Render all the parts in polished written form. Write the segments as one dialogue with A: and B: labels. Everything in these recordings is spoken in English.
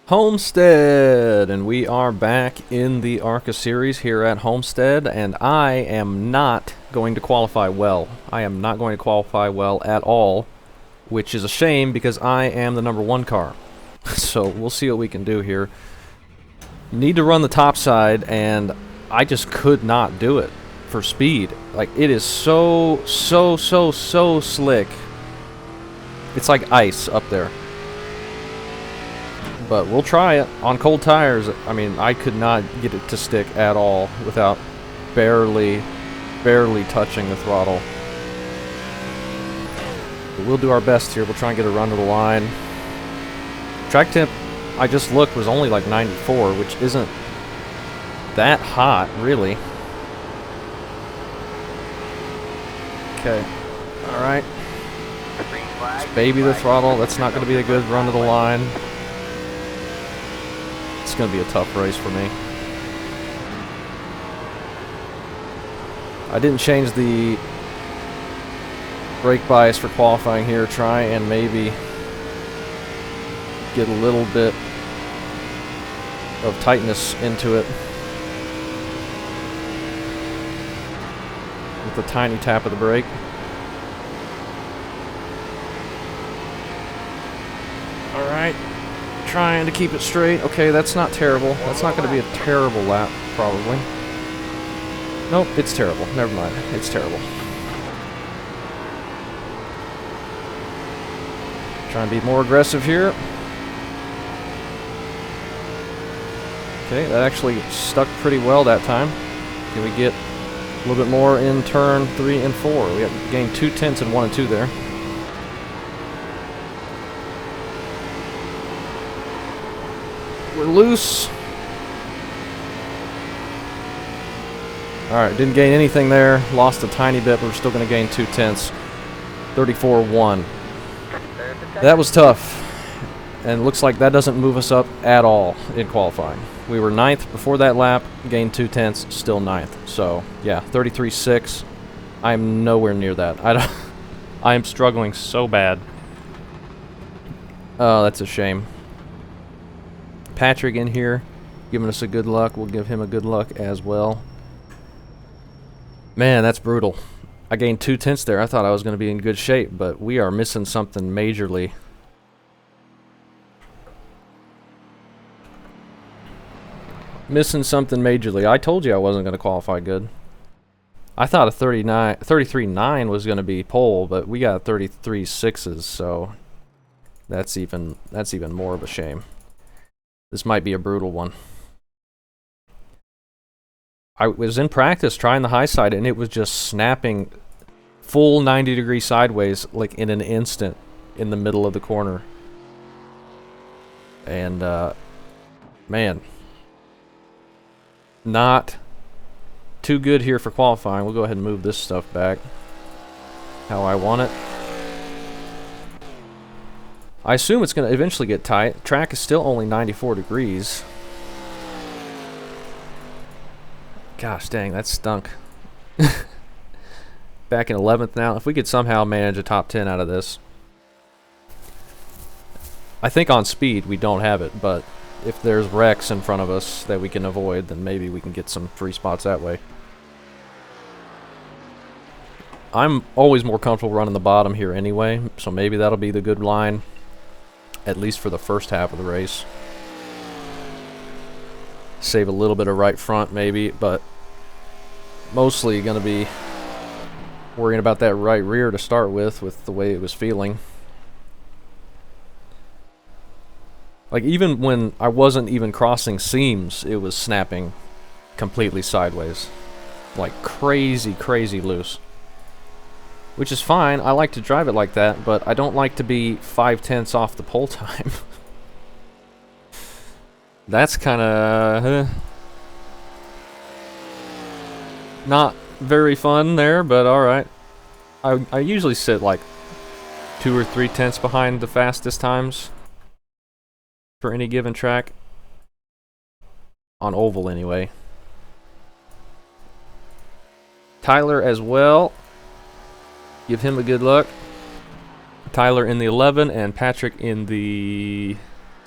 A: Homestead, and we are back in the ARCA series here at Homestead, and I am not going to qualify well. I am not going to qualify well at all, which is a shame because I am the #1 car. So we'll see what we can do here. Need to run the top side, and I just could not do it for speed. Like, it is so slick. It's like ice up there. But we'll try it on cold tires. I mean, I could not get it to stick at all without barely touching the throttle. But we'll do our best here. We'll try and get a run to the line. Track temp, I just looked, was only like 94, which isn't that hot, really. Okay. Alright. Let's baby the throttle. That's not going to be a good run to the line. It's going to be a tough race for me. I didn't change the brake bias for qualifying here. Try and maybe get a little bit of tightness into it with a tiny tap of the brake. Alright. Trying to keep it straight. Okay, that's not terrible. That's not going to be a terrible lap, probably. Nope, it's terrible. Never mind. It's terrible. Try and be more aggressive here. Okay, that actually stuck pretty well that time. Can we get a little bit more in turn 3 and 4? We have gained 2 tenths in 1 and 2 there. We're loose. Alright, didn't gain anything there. Lost a tiny bit, but we're still going to gain 2 tenths. 34-1. That was tough. And looks like that doesn't move us up at all in qualifying. We were 9th before that lap, gained 2 tenths, still 9th. So, yeah, 33.6. I'm nowhere near that. I am struggling so bad. Oh, that's a shame. Patrick in here, giving us a good luck. We'll give him a good luck as well. Man, that's brutal. I gained 2 tenths there. I thought I was going to be in good shape, but we are missing something majorly. Missing something majorly. I told you I wasn't going to qualify good. I thought a 33.9 was going to be pole, but we got 33.6s, so that's even more of a shame. This might be a brutal one. I was in practice trying the high side, and it was just snapping full 90-degree sideways, like in an instant, in the middle of the corner. And, man, not too good here for qualifying. We'll go ahead and move this stuff back how I want it. I assume it's going to eventually get tight. Track is still only 94 degrees. Gosh dang, that stunk. Back in 11th now. If we could somehow manage a top 10 out of this. I think on speed we don't have it, but if there's wrecks in front of us that we can avoid, then maybe we can get some free spots that way. I'm always more comfortable running the bottom here anyway, so maybe that'll be the good line. At least for the first half of the race. Save a little bit of right front maybe, but mostly going to be worrying about that right rear to start with the way it was feeling. Like, even when I wasn't even crossing seams, it was snapping completely sideways. Like, crazy loose. Which is fine. I like to drive it like that, but I don't like to be 5 tenths off the pole time. That's kind of not very fun there, but alright. I usually sit like 2 or 3 tenths behind the fastest times for any given track. On oval, anyway. Tyler as well. Give him a good look. Tyler in the 11 and Patrick in the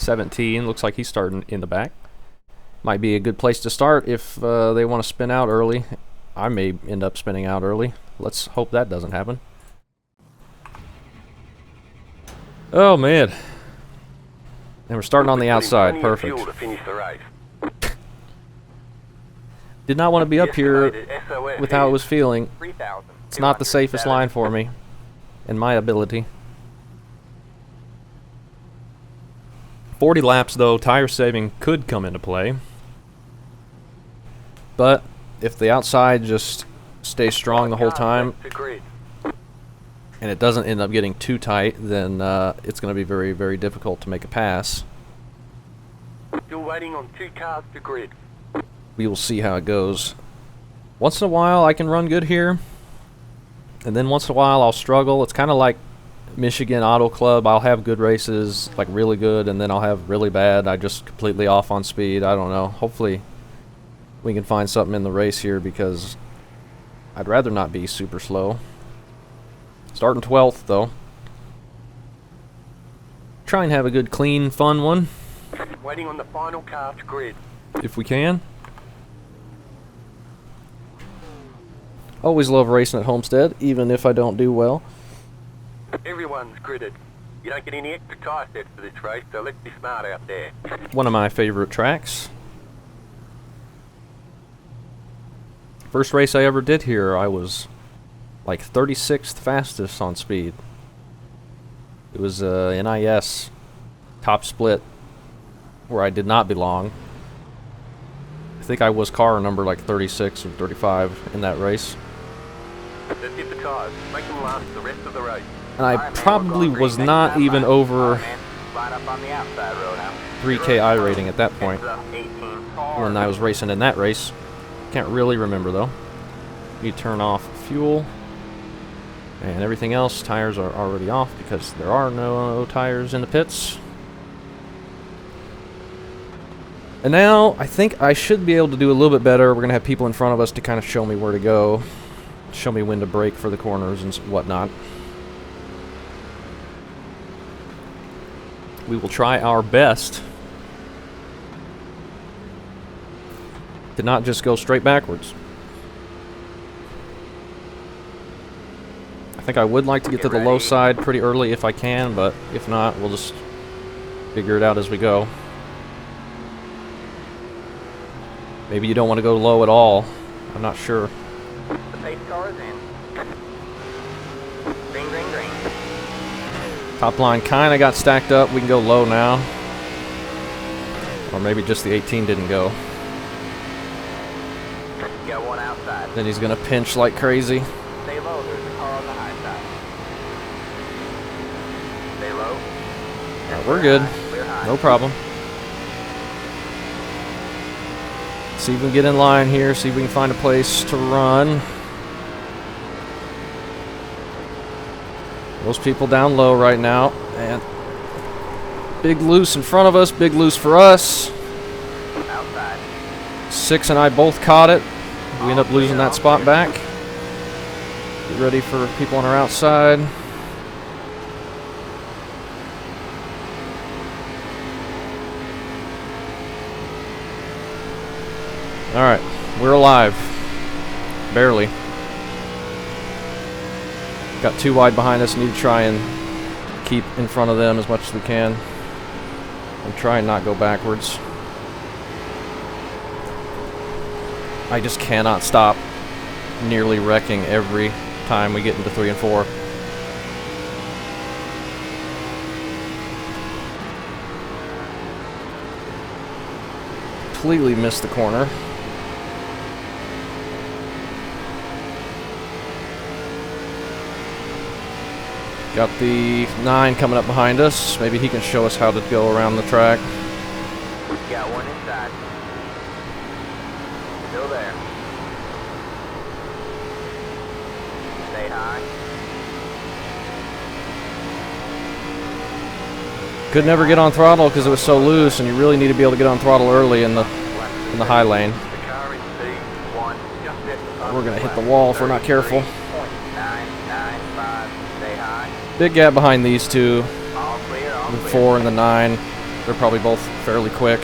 A: 17. Looks like he's starting in the back. Might be a good place to start if they want to spin out early. I may end up spinning out early. Let's hope that doesn't happen. Oh man. And we're starting on the outside. Perfect. Did not want to be up here with how it was feeling. It's not the safest line for me, in my ability. 40 laps though, tire saving could come into play. But if the outside just stays strong the whole time, and it doesn't end up getting too tight, then it's going to be very, very difficult to make a pass.
B: Still waiting on 2 cars to grid.
A: We will see how it goes. Once in a while I can run good here, and then once in a while I'll struggle. It's kind of like Michigan Auto Club. I'll have good races, like really good, and then I'll have really bad. I just completely off on speed. I don't know. Hopefully we can find something in the race here, because I'd rather not be super slow. Starting 12th though. Try and have a good, clean, fun one.
B: Waiting on the final car to grid.
A: If we can. Always love racing at Homestead, even if I don't do well.
B: Everyone's gridded. You don't get any extra tire sets for this race, so let's be smart out there.
A: One of my favorite tracks. First race I ever did here, I was like 36th fastest on speed. It was NIS top split where I did not belong. I think I was car number like 36 or 35 in that race.
B: Let's hit the tires. Make them last the rest of the race.
A: And I probably was not even over 3K I rating at that point when I was racing in that race. Can't really remember though. Need to turn off fuel. And everything else, tires are already off because there are no tires in the pits. And now, I think I should be able to do a little bit better. We're going to have people in front of us to kind of show me where to go. Show me when to brake for the corners and whatnot. We will try our best to not just go straight backwards. I think I would like to get to the low side pretty early if I can, but if not, we'll just figure it out as we go. Maybe you don't want to go low at all. I'm not sure.
B: The pace car is in. Green, green, green.
A: Top line kind of got stacked up. We can go low now. Or maybe just the 18 didn't go.
B: Got one outside.
A: Then he's going to pinch like crazy.
B: Stay low, there's a car on the high side. Stay low.
A: We're good.
B: Clear high.
A: No problem. See if we can get in line here. See if we can find a place to run. Those people down low right now. And big loose in front of us. Big loose for us.
B: Outside.
A: 6 and I both caught it. We end up losing that spot back. Get ready for people on our outside. Alright, we're alive. Barely. Got 2 wide behind us. Need to try and keep in front of them as much as we can. And try and not go backwards. I just cannot stop nearly wrecking every time we get into 3 and 4. Completely missed the corner. Got the 9 coming up behind us. Maybe he can show us how to go around the track.
B: Got one inside. Still there. Stay high.
A: Could never get on throttle because it was so loose, and you really need to be able to get on throttle early in the high lane.
B: The car in C1. Just hit the
A: We're gonna hit the wall if we're not careful.
B: 0.995. Stay high.
A: Big gap behind these two.
B: All clear. All
A: The
B: clear.
A: 4 and the 9. They're probably both fairly quick.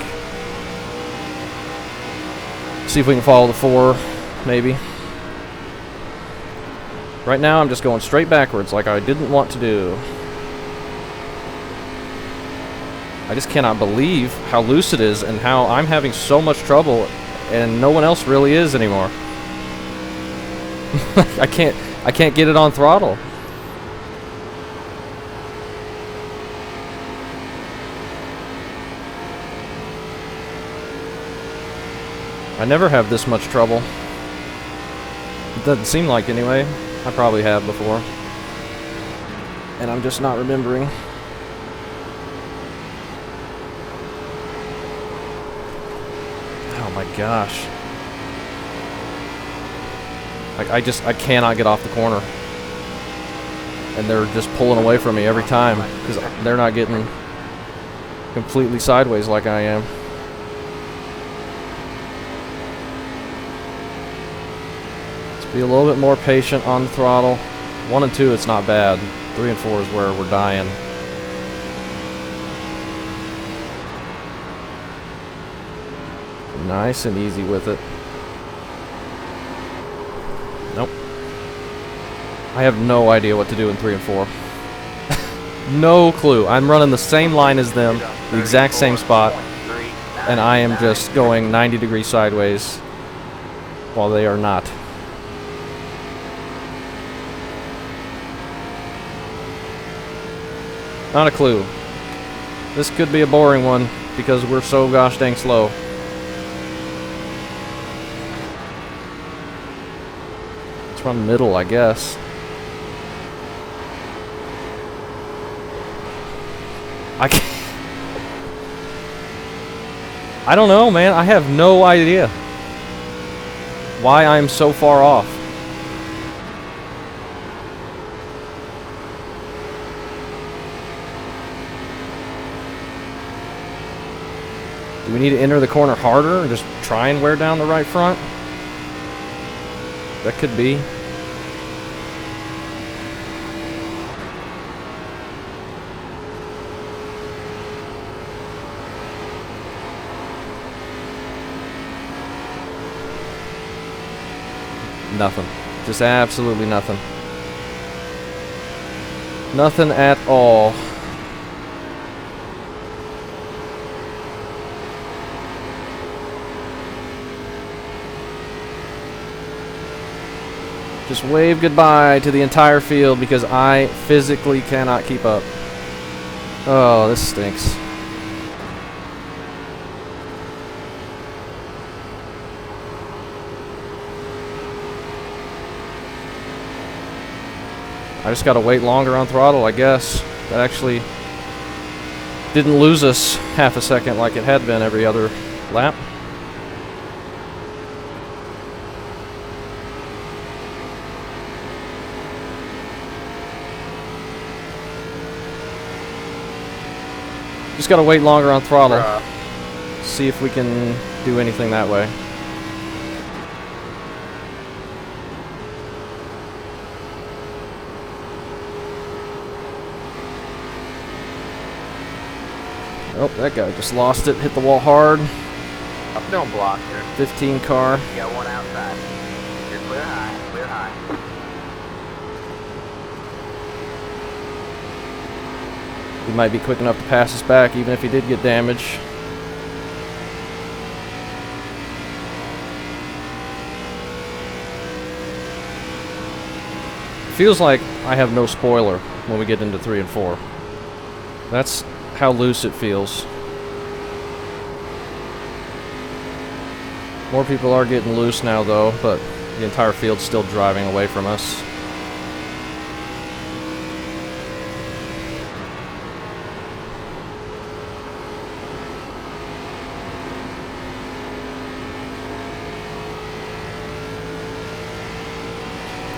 A: See if we can follow the 4, maybe. Right now, I'm just going straight backwards like I didn't want to do. I just cannot believe how loose it is and how I'm having so much trouble and no one else really is anymore. I can't get it on throttle. I never have this much trouble. It doesn't seem like anyway. I probably have before. And I'm just not remembering. Oh my gosh. Like I cannot get off the corner. And they're just pulling away from me every time because they're not getting completely sideways like I am. Let's be a little bit more patient on the throttle. 1 and 2, it's not bad. 3 and 4 is where we're dying. Nice and easy with it. Nope. I have no idea what to do in 3 and 4. No clue. I'm running the same line as them, the exact same spot, and I am just going 90 degrees sideways while they are not. Not a clue. This could be a boring one because we're so gosh dang slow. Let's run middle, I guess. I don't know, man. I have no idea why I'm so far off. Do we need to enter the corner harder and just try and wear down the right front? That could be. Nothing. Just absolutely nothing. Nothing at all. Just wave goodbye to the entire field because I physically cannot keep up. Oh, this stinks. I just gotta wait longer on throttle, I guess. That actually didn't lose us half a second like it had been every other lap. Just gotta wait longer on throttle. See if we can do anything that way. Oh, that guy just lost it. Hit the wall hard.
B: Don't block here.
A: 15 car.
B: You got one outside. You're clear high. Clear high.
A: He might be quick enough to pass us back even if he did get damage. Feels like I have no spoiler when we get into 3 and 4. That's how loose it feels. More people are getting loose now though, but the entire field's still driving away from us.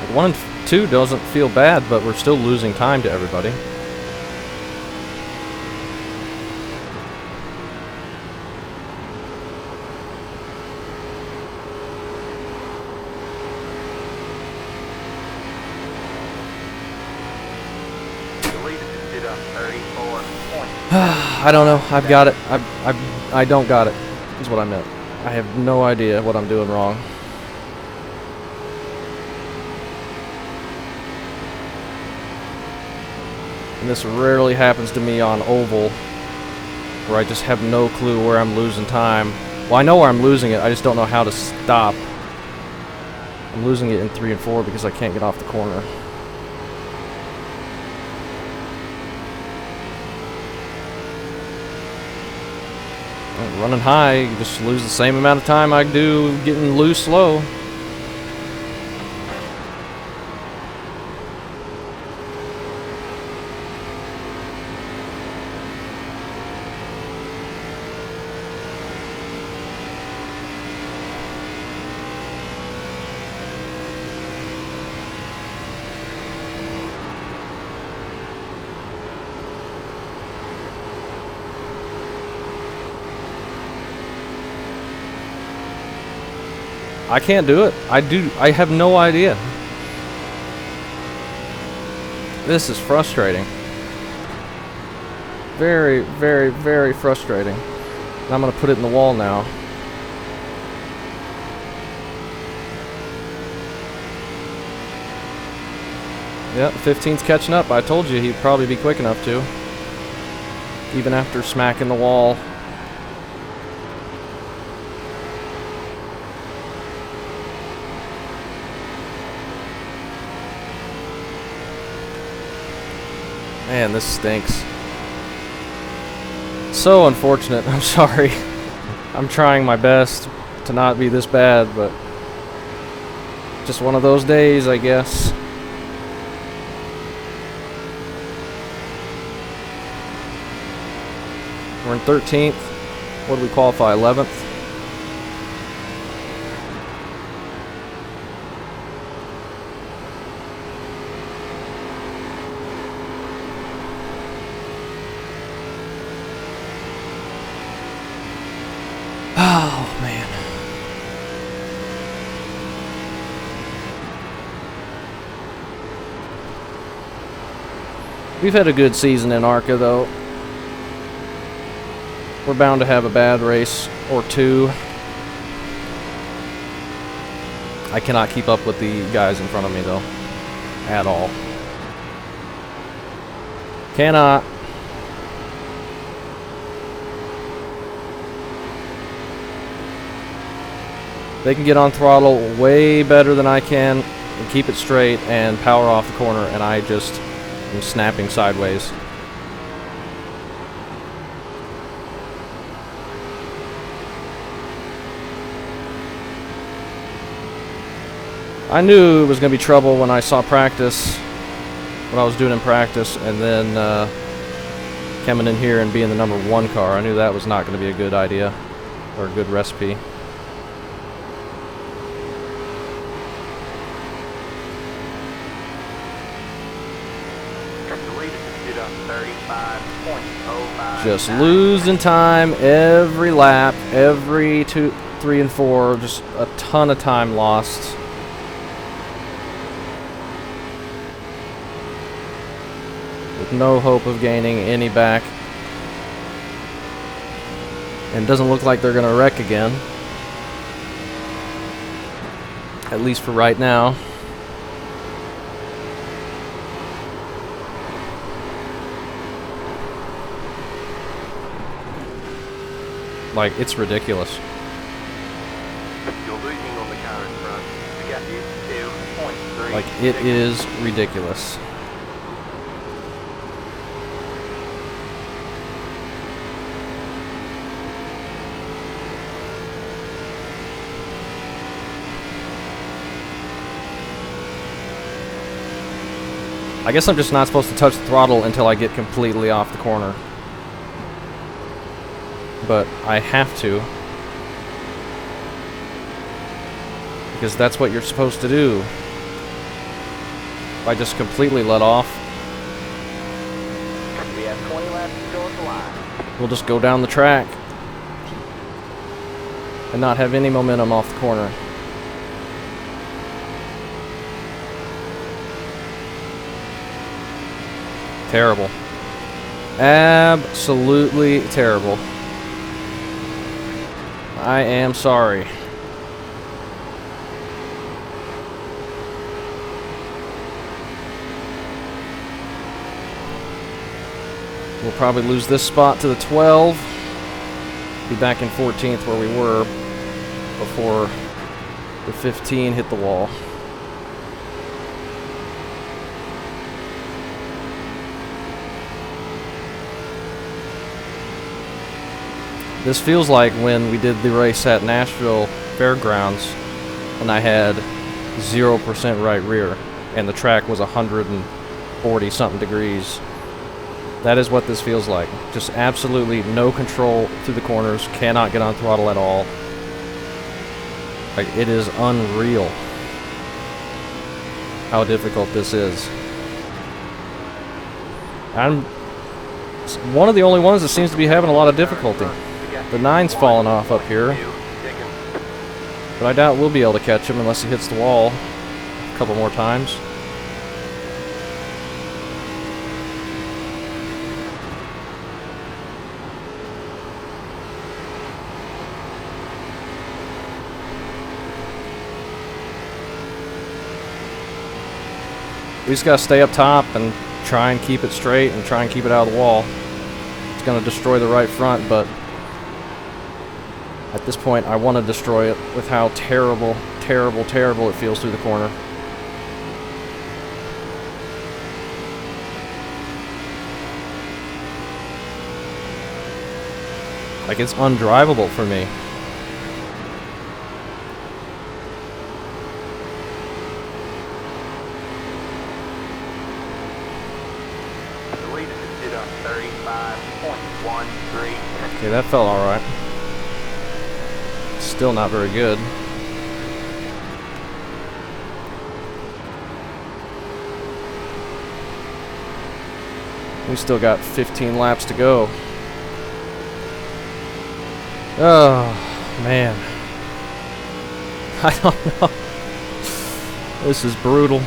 A: Like 1 and 2 doesn't feel bad, but we're still losing time to everybody. I don't know. I've got it. I don't got it, is what I meant. I have no idea what I'm doing wrong. And this rarely happens to me on oval, where I just have no clue where I'm losing time. Well, I know where I'm losing it, I just don't know how to stop. I'm losing it in 3 and 4 because I can't get off the corner. Running high, you just lose the same amount of time I do getting loose slow. I can't do it. I have no idea. This is frustrating. Very, very, very frustrating. And I'm gonna put it in the wall now. Yep, 15's catching up. I told you he'd probably be quick enough to. Even after smacking the wall. Man, this stinks. So unfortunate. I'm sorry. I'm trying my best to not be this bad, but just one of those days, I guess. We're in 13th. What did we qualify? 11th? Oh, man. We've had a good season in ARCA, though. We're bound to have a bad race or two. I cannot keep up with the guys in front of me, though. At all. Cannot. They can get on throttle way better than I can and keep it straight and power off the corner, and I just am snapping sideways. I knew it was going to be trouble when I saw practice, what I was doing in practice, and then coming in here and being the number 1 car. I knew that was not going to be a good idea or a good recipe. Just losing time every lap, every 2, 3, and 4. Just a ton of time lost. With no hope of gaining any back. And it doesn't look like they're going to wreck again. At least for right now. Like, it's ridiculous.
B: You're losing on the car in front. The gap is 2.3.
A: Like, it is ridiculous. I guess I'm just not supposed to touch the throttle until I get completely off the corner. But I have to, because that's what you're supposed to do. If I just completely let off,
B: We have 20 laps to go at the line.
A: we'll just go down the track and not have any momentum off the corner. Terrible. Absolutely terrible. I am sorry. We'll probably lose this spot to the 12. Be back in 14th where we were before the 15 hit the wall. This feels like when we did the race at Nashville Fairgrounds and I had 0% right rear and the track was 140 something degrees. That is what this feels like. Just absolutely no control through the corners, cannot get on throttle at all. Like, it is unreal how difficult this is. I'm one of the only ones that seems to be having a lot of difficulty. The 9's falling off up here, but I doubt we'll be able to catch him unless he hits the wall a couple more times. We just gotta stay up top and try and keep it straight and try and keep it out of the wall. It's gonna destroy the right front, but at this point I want to destroy it with how terrible, terrible, terrible it feels through the corner. Like, it's undrivable for me. Okay, that felt alright. Still not very good. We still got 15 laps to go. Oh, man. I don't know. This is brutal.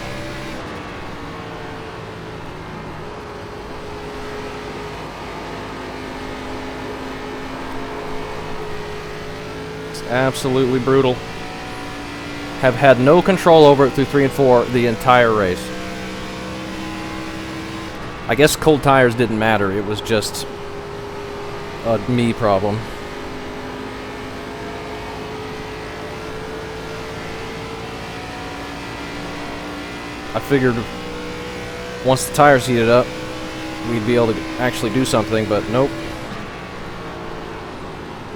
A: Absolutely brutal. Have had no control over it through 3 and 4 the entire race. I guess cold tires didn't matter. It was just a me problem. I figured once the tires heated up, we'd be able to actually do something, but nope.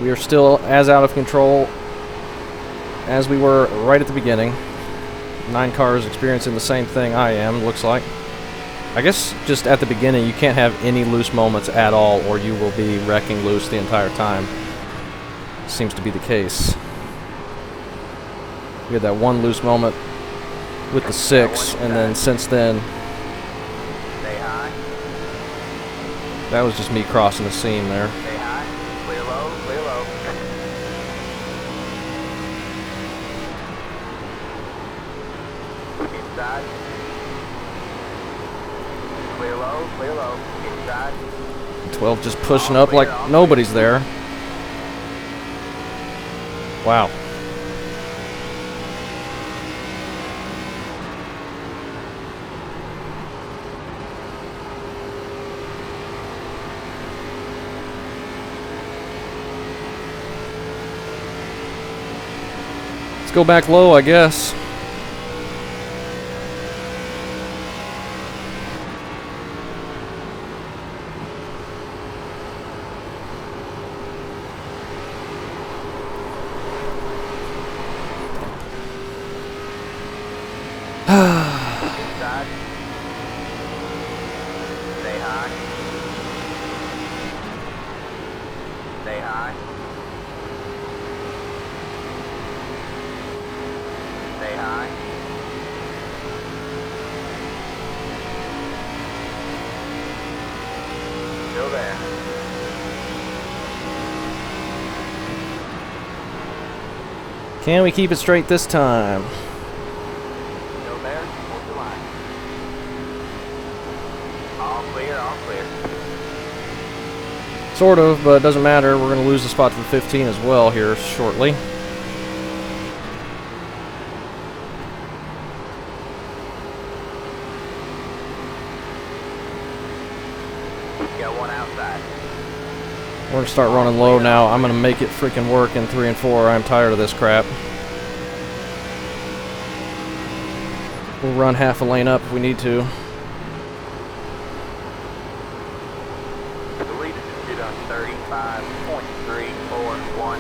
A: We are still as out of control as we were right at the beginning. 9 cars experiencing the same thing I am, looks like. I guess just at the beginning you can't have any loose moments at all or you will be wrecking loose the entire time. Seems to be the case. We had that one loose moment with the 6, and then since then that was just me crossing the seam there.
B: Clear low, inside.
A: 12 just pushing up like nobody's there. Wow. Let's go back low, I guess. Can we keep it straight this time?
B: Still there, hold the line. All clear, all clear.
A: Sort of, but it doesn't matter. We're going to lose the spot to the 15 as well here shortly.
B: Got one outside.
A: We're going to start running low now. I'm going to make it freaking work in 3 and 4. I'm tired of this crap. We'll run half a lane up if we need to.
B: The lead is sit on 35.341.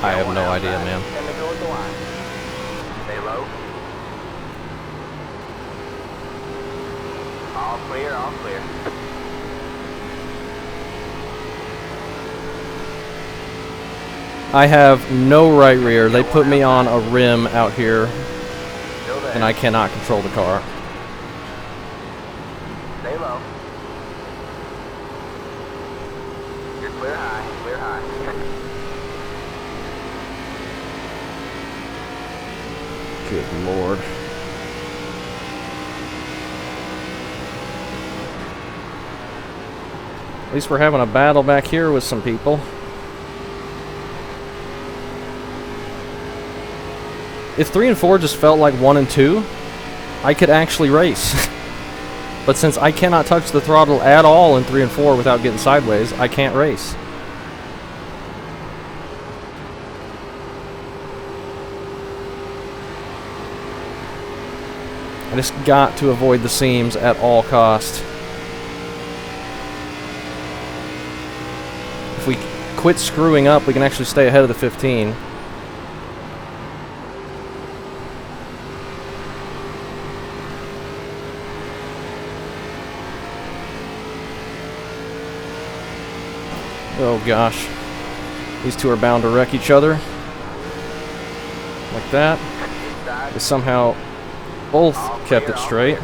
A: I have no idea, man.
B: And they go with the line. Stay low. All clear, all clear.
A: I have no right rear. They put me on a rim out here,
B: Still there.
A: and I cannot control the car.
B: Stay low. You're clear high, clear high.
A: Good lord. At least we're having a battle back here with some people. If 3 and 4 just felt like 1 and 2, I could actually race. But since I cannot touch the throttle at all in 3 and 4 without getting sideways, I can't race. I just got to avoid the seams at all cost. If we quit screwing up, we can actually stay ahead of the 15. Oh gosh. These two are bound to wreck each other. Like that. They somehow both kept it straight.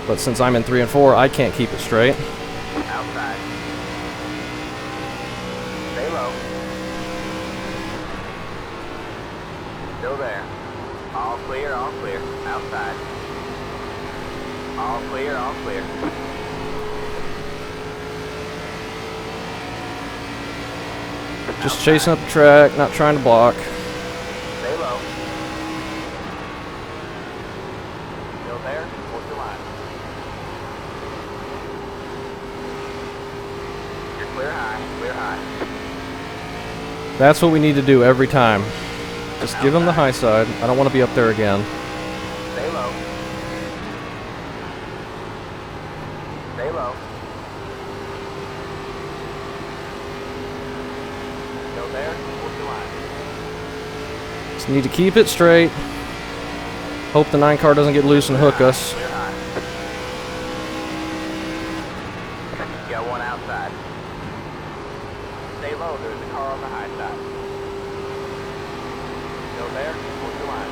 A: But since I'm in 3 and 4, I can't keep it straight.
B: Outside. Stay low. Still there. All clear, all clear. Outside. All clear, all clear.
A: Just chasing up the track, not trying to block.
B: Stay low. Still there? What's the line? You're clear high, clear high.
A: That's what we need to do every time. Just give them the high side. I don't want to be up there again.
B: Stay low. Stay low. Still there? What's the line?
A: Just need to keep it straight. Hope the 9 car doesn't get loose and hook us.
B: Clear high. Got one outside. Stay low, there's a car on the high side. Still there? What's the line?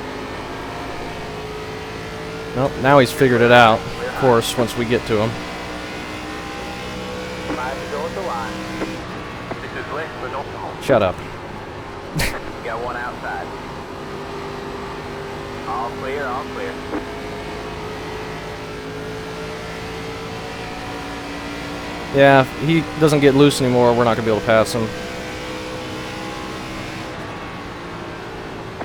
A: Nope, now he's figured it out. Of course, once we get to him.
B: Try to go with the line. This is less, but don't go.
A: Shut up.
B: Got one outside. All clear, all clear.
A: Yeah, if he doesn't get loose anymore, we're not going to be able to pass him.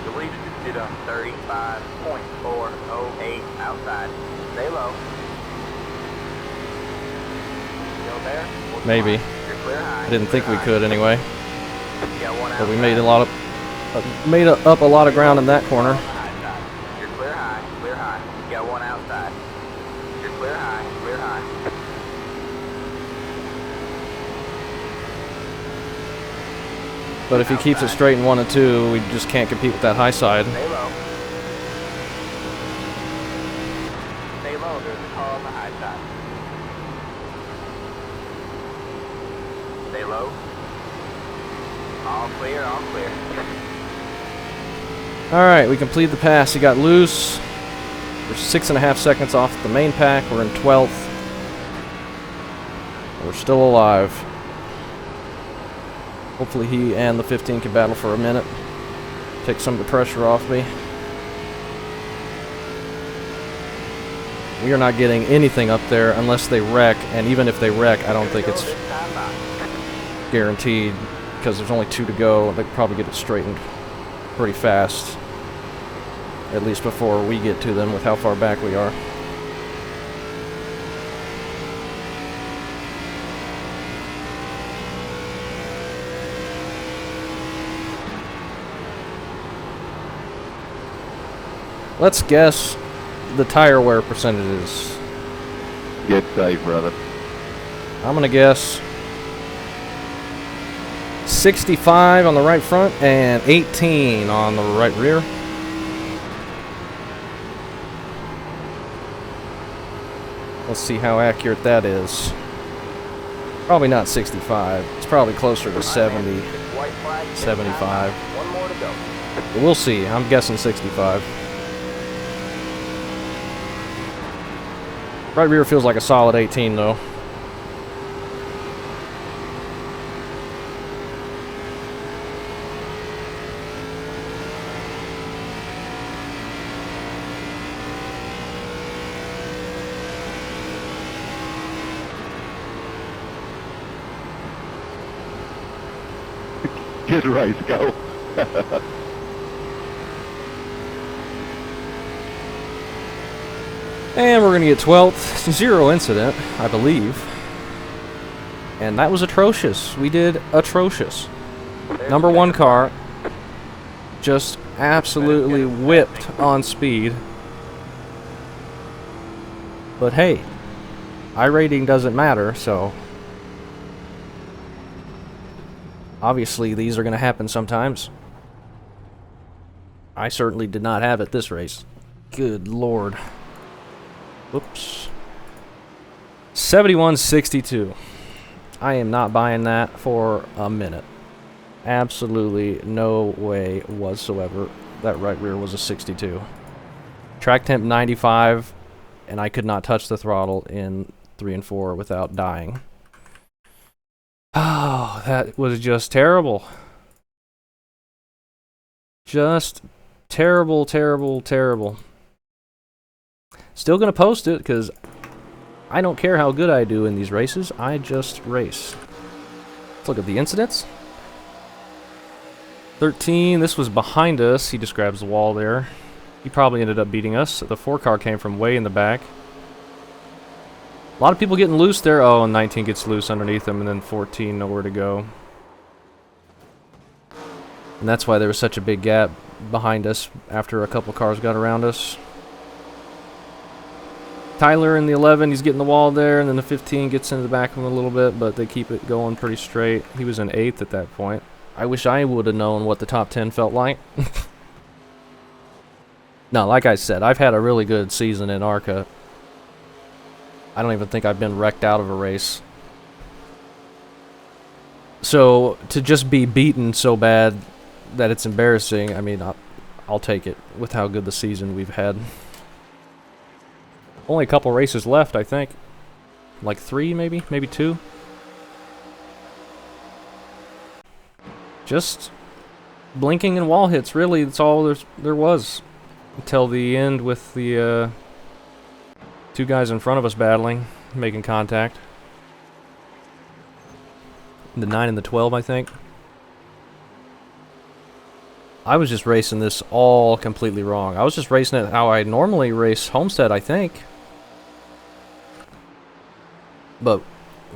B: The lead is sit on 35.408 outside. Stay low. Still there? What's the
A: Maybe.
B: line? You're clear high.
A: I didn't think we
B: clear
A: could anyway.
B: high. Got one
A: But we
B: outside.
A: made a lot of up a lot of ground in that corner.
B: On the high side. You're clear high, clear high. Got one outside. You're clear high, clear high.
A: But if he keeps it straight in 1 and 2, we just can't compete with that high side.
B: Stay low. Stay low, there's a car on the high side. Stay low. All clear, all clear.
A: Alright, we completed the pass. He got loose. We're 6.5 seconds off the main pack. We're in 12th. We're still alive. Hopefully he and the 15 can battle for a minute. Take some of the pressure off me. We are not getting anything up there unless they wreck, and even if they wreck, I don't think it's guaranteed, because there's only 2 to go. They could probably get it straightened pretty fast, at least before we get to them with how far back we are. Let's guess the tire wear percentages.
C: Get safe, brother.
A: I'm gonna guess 65 on the right front and 18 on the right rear. Let's see how accurate that is. Probably not 65. It's probably closer to 70, 75.
B: One more to go.
A: But we'll see. I'm guessing 65. Right rear feels like a solid 18 though.
C: Good race, go.
A: And we're going to get 12th. 0 incident, I believe. And that was atrocious. We did atrocious. Number 1 car just absolutely whipped on speed. But hey, iRating doesn't matter, so obviously these are going to happen sometimes. I certainly did not have it this race. Good lord. Oops. 71.62. I am not buying that for a minute. Absolutely no way whatsoever. That right rear was a 62. Track temp 95, and I could not touch the throttle in 3 and 4 without dying. Oh, that was just terrible. Just terrible, terrible, terrible. Still gonna post it, because I don't care how good I do in these races. I just race. Let's look at the incidents. 13, this was behind us. He just grabs the wall there. He probably ended up beating us. The 4 car came from way in the back. A lot of people getting loose there. Oh, and 19 gets loose underneath him, and then 14 nowhere to go. And that's why there was such a big gap behind us after a couple cars got around us. Tyler in the 11, he's getting the wall there, and then the 15 gets into the back of him a little bit, but they keep it going pretty straight. He was in 8th at that point. I wish I would have known what the top 10 felt like. No, like I said, I've had a really good season in ARCA. I don't even think I've been wrecked out of a race. So, to just be beaten so bad that it's embarrassing, I mean, I'll take it with how good the season we've had. Only a couple races left, I think. Like 3, maybe? Maybe 2? Just blinking and wall hits, really. That's all there was. Until the end with the 2 guys in front of us battling, making contact. The 9 and the 12, I think. I was just racing this all completely wrong. I was just racing it how I normally race Homestead, I think. But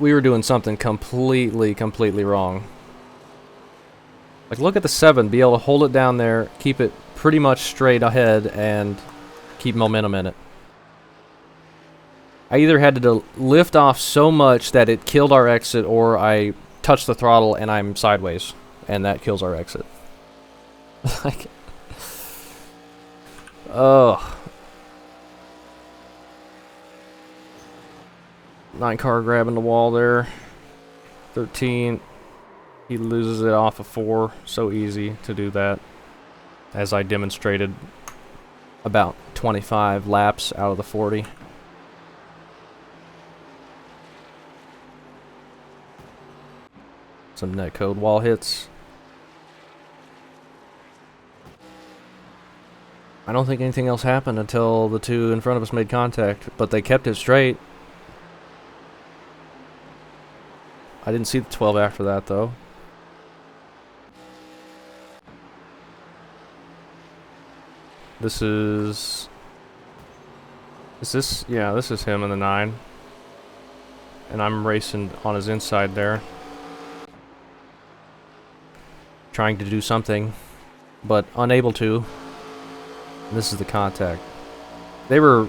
A: we were doing something completely wrong. Like, look at the 7, be able to hold it down there, keep it pretty much straight ahead, and keep momentum in it. I either had to lift off so much that it killed our exit, or I touched the throttle and I'm sideways, and that kills our exit. Like, ugh. 9 car grabbing the wall there. 13, he loses it off of 4. So easy to do that, as I demonstrated about 25 laps out of the 40. Some netcode wall hits. I don't think anything else happened until the two in front of us made contact, but they kept it straight. I didn't see the 12 after that, though. This is... Is this... Yeah, this is him in the 9. And I'm racing on his inside there. Trying to do something, but unable to. And this is the contact. They were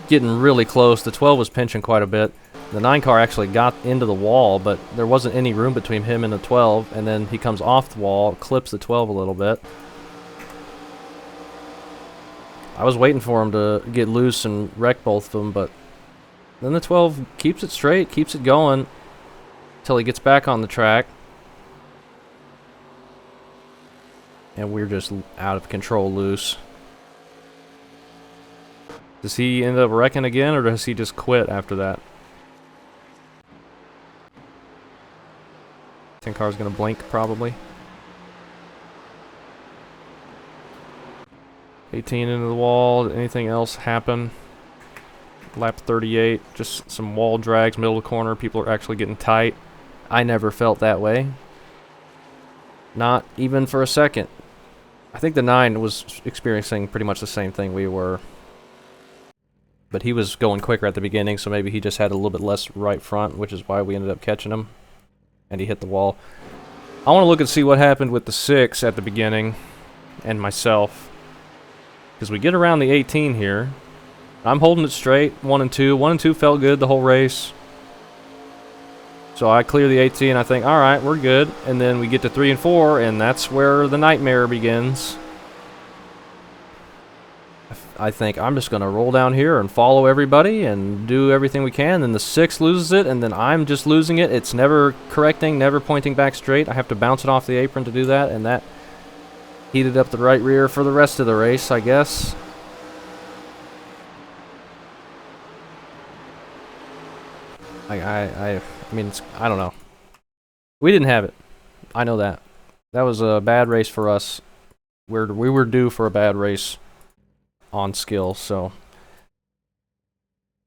A: getting really close. The 12 was pinching quite a bit. The 9 car actually got into the wall, but there wasn't any room between him and the 12, and then he comes off the wall, clips the 12 a little bit. I was waiting for him to get loose and wreck both of them, but then the 12 keeps it straight, keeps it going until he gets back on the track. And we're just out of control loose. Does he end up wrecking again, or does he just quit after that? 10 car's gonna blink, probably. 18 into the wall. Did anything else happen? Lap 38, just some wall drags, middle of the corner. People are actually getting tight. I never felt that way. Not even for a second. I think the 9 was experiencing pretty much the same thing we were. But he was going quicker at the beginning, so maybe he just had a little bit less right front, which is why we ended up catching him. And he hit the wall. I want to look and see what happened with the 6 at the beginning, and myself. Because we get around the 18 here. I'm holding it straight, 1 and 2. 1 and 2 felt good the whole race. So I clear the 18, I think, alright, we're good. And then we get to 3 and 4, and that's where the nightmare begins. I think I'm just going to roll down here and follow everybody and do everything we can. Then the 6 loses it, and then I'm just losing it. It's never correcting, never pointing back straight. I have to bounce it off the apron to do that, and that heated up the right rear for the rest of the race, I guess. I mean, I don't know. We didn't have it. I know that. That was a bad race for us. We were due for a bad race on skill, so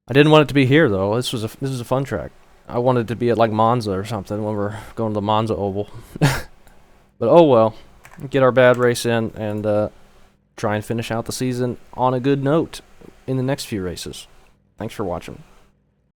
A: I didn't want it to be here though. This is a fun track. I wanted it to be at like Monza or something when we're going to the Monza Oval. But oh well. Get our bad race in and try and finish out the season on a good note in the next few races. Thanks for watching.